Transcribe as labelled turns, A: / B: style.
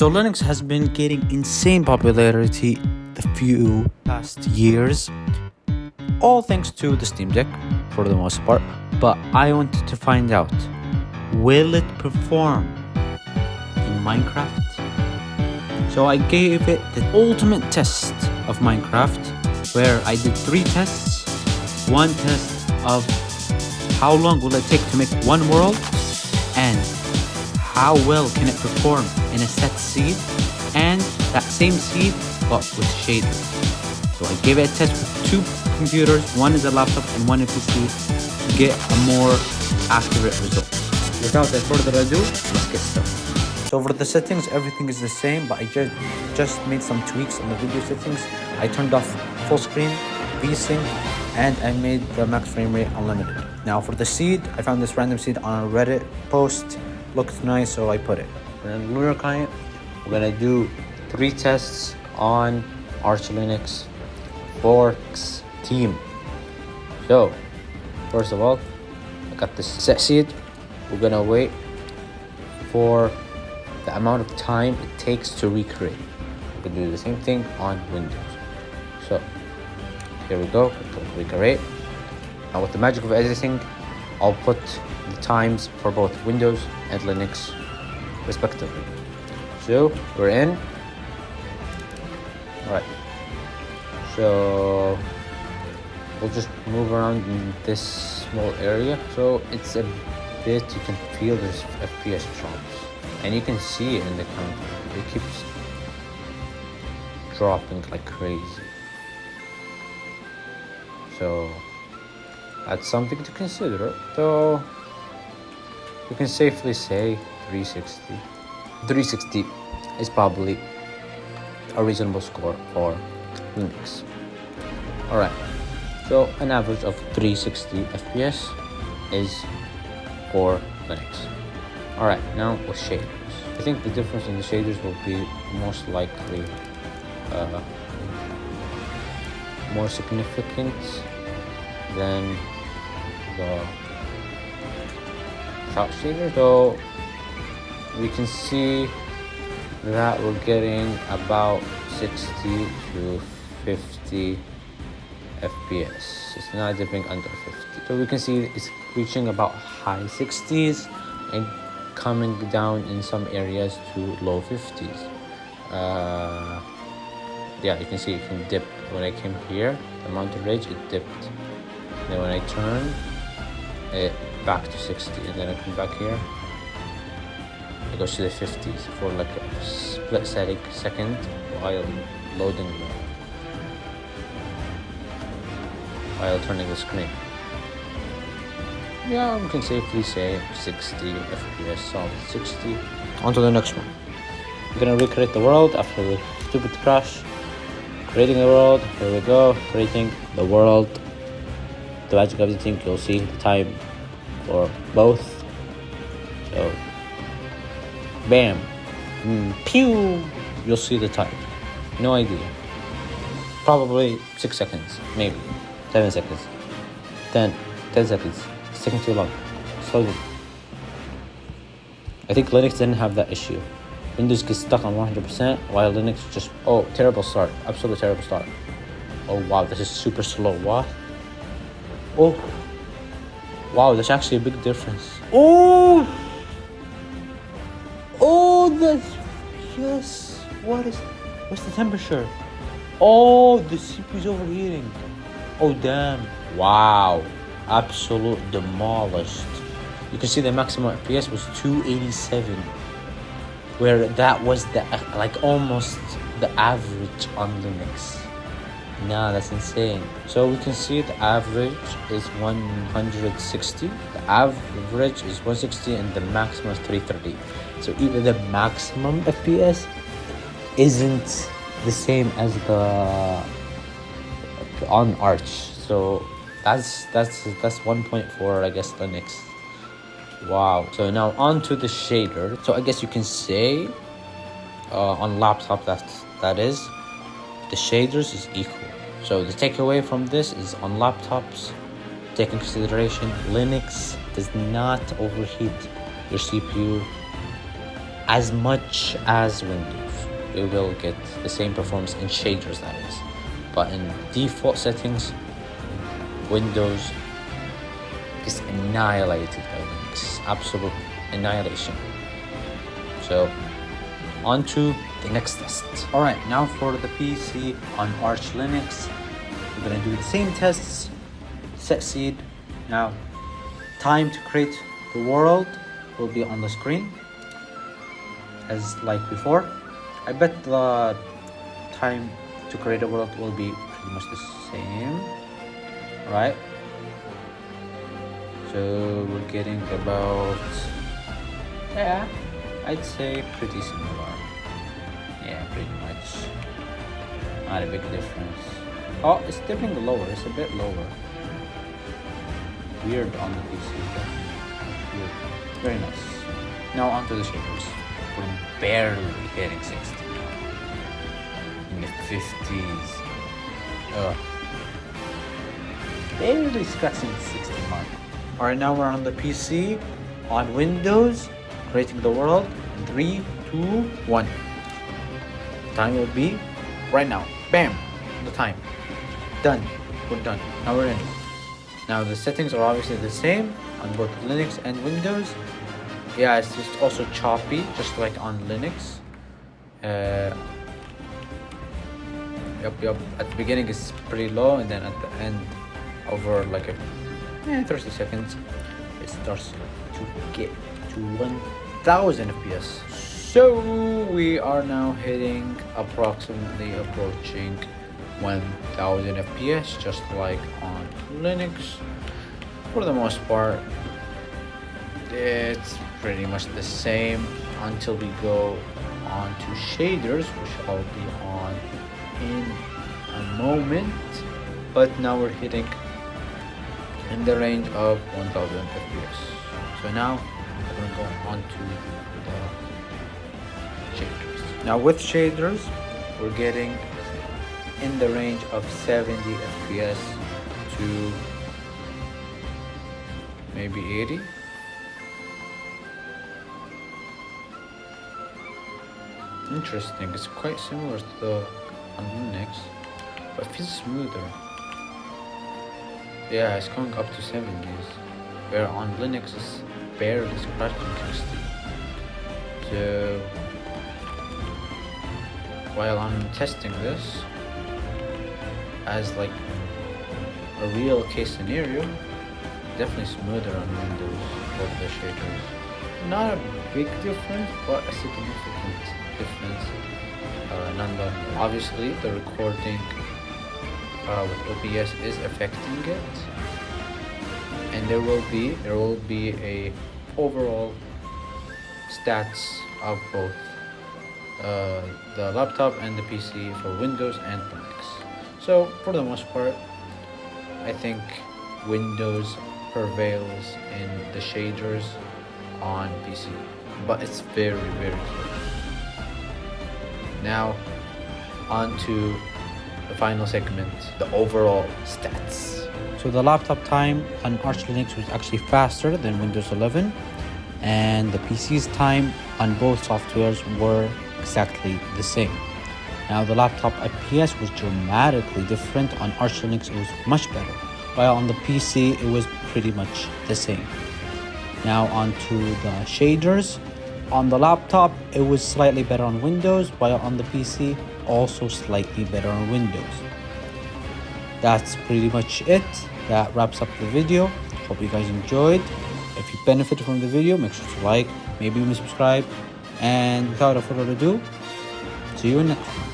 A: So Linux has been getting insane popularity the few past years, all thanks to the Steam Deck for the most part. But I wanted to find out, will it perform in Minecraft? So I gave it the ultimate test of Minecraft, where I did 3 tests. One test of how long will it take to make one world, and how well can it perform in a set seed, and that same seed but with shaders. So I gave it a test with 2 computers, one is a laptop and one a PC, to get a more accurate result. Without further ado, let's get started. So for the settings, everything is the same, but I just made some tweaks on the video settings. I turned off full screen, VSync, and I made the max frame rate unlimited. Now for the seed, I found this random seed on a Reddit post. Looked nice, so I put it. And then Lunar client, we're gonna do 3 tests on Arch Linux Forks team. So first of all, I got this set seed. We're gonna wait for the amount of time it takes to recreate. We're gonna do the same thing on Windows. So here we go, click recreate. Now with the magic of editing, I'll put the times for both Windows and Linux respectively. So we're in. All right, so we'll just move around in this small area. So it's a bit, you can feel there's FPS drops, and you can see it in the counter. It keeps dropping like crazy. So that's something to consider, though you can safely say 360. 360 is probably a reasonable score for Linux. Alright, so an average of 360 FPS is for Linux. Alright, now with shaders. I think the difference in the shaders will be most likely more significant than the shot shader, though we can see that we're getting about 60 to 50 FPS. It's not dipping under 50, so we can see it's reaching about high 60s and coming down in some areas to low 50s. Yeah, you can see it can dip. When I came here, the mountain ridge, it dipped. Then when I turn it back to 60, and then I come back here, it goes to the 50s for like a split second while loading while turning the screen. Yeah, we can safely say 60 FPS, solid 60. On to the next one. We're gonna recreate the world after the stupid crash. Creating the world, here we go, creating the world. The magic of editing, you'll see the time for both. So, bam, pew, you'll see the time. No idea. Probably 6 seconds, maybe 7 seconds, 10 seconds. It's taking too long. Slow down. I think Linux didn't have that issue. Windows gets stuck on 100%, while Linux just, oh, terrible start, absolute terrible start. Oh wow, this is super slow. What? Oh, wow, there's actually a big difference. Oh, that's, yes. What's the temperature? Oh, the CPU's overheating. Oh damn. Wow, absolute demolished. You can see the maximum FPS was 287. Where that was the like almost the average on Linux. Nah, that's insane. So we can see the average is 160. The average is 160 and the maximum is 330. So even the maximum FPS isn't the same as the on Arch. So that's 1.4, I guess, Linux. Wow. So now on to the shader. So I guess you can say on laptop that is the shaders is equal. So the takeaway from this is on laptops, take in consideration Linux does not overheat your CPU as much as Windows. We will get the same performance in shaders, that is. But in default settings, Windows is annihilated by Linux. Absolute annihilation. So, on to the next test. Alright, now for the PC on Arch Linux. We're gonna do the same tests. Set seed. Now, time to create the world will be on the screen as like before. I bet the time to create a world will be pretty much the same, right? So we're getting about, yeah, I'd say pretty similar. Yeah, pretty much. Not a big difference. Oh, it's dipping lower. It's a bit lower. Weird on the PC. Weird. Very nice. Now onto the shaders. We're barely hitting 60 now. In the 50s. Barely scratching the 60 mark. Alright, now we're on the PC. On Windows. Creating the world. 3, 2, 1. Time will be right now. Bam! The time. Done. We're done. Now we're in. Now the settings are obviously the same on both Linux and Windows. Yeah, it's just also choppy, just like on Linux. Yep. At the beginning it's pretty low, and then at the end, over like 30 seconds, it starts to get to 1000 FPS. So we are now hitting approximately approaching 1000 FPS, just like on Linux. For the most part, it's pretty much the same until we go on to shaders, which I'll be on in a moment. But now we're hitting in the range of 1000 FPS. So now we're going to go on to the shaders. Now with shaders, we're getting in the range of 70 FPS to maybe 80. Interesting, it's quite similar to the on Linux, but it feels smoother. Yeah, it's going up to 70s, where on Linux it's barely scratching 60. So while I'm testing this as like a real case scenario, definitely smoother on Windows for the shaders. Not a big difference, but a significant difference nonetheless. Obviously the recording with OBS is affecting it, and there will be a overall stats of both the laptop and the PC for Windows and Linux. So for the most part, I think Windows prevails in the shaders on PC, but it's very close. Now on to the final segment, the overall stats. So the laptop time on Arch Linux was actually faster than Windows 11, and the PC's time on both softwares were exactly the same. Now the laptop FPS was dramatically different. On Arch Linux it was much better, while on the PC it was pretty much the same. Now on to the shaders. On the laptop it was slightly better on Windows, while on the PC also slightly better on Windows. That's pretty much it. That wraps up the video. Hope you guys enjoyed. If you benefited from the video, make sure to like, maybe even subscribe, and without further ado, see you in the next one.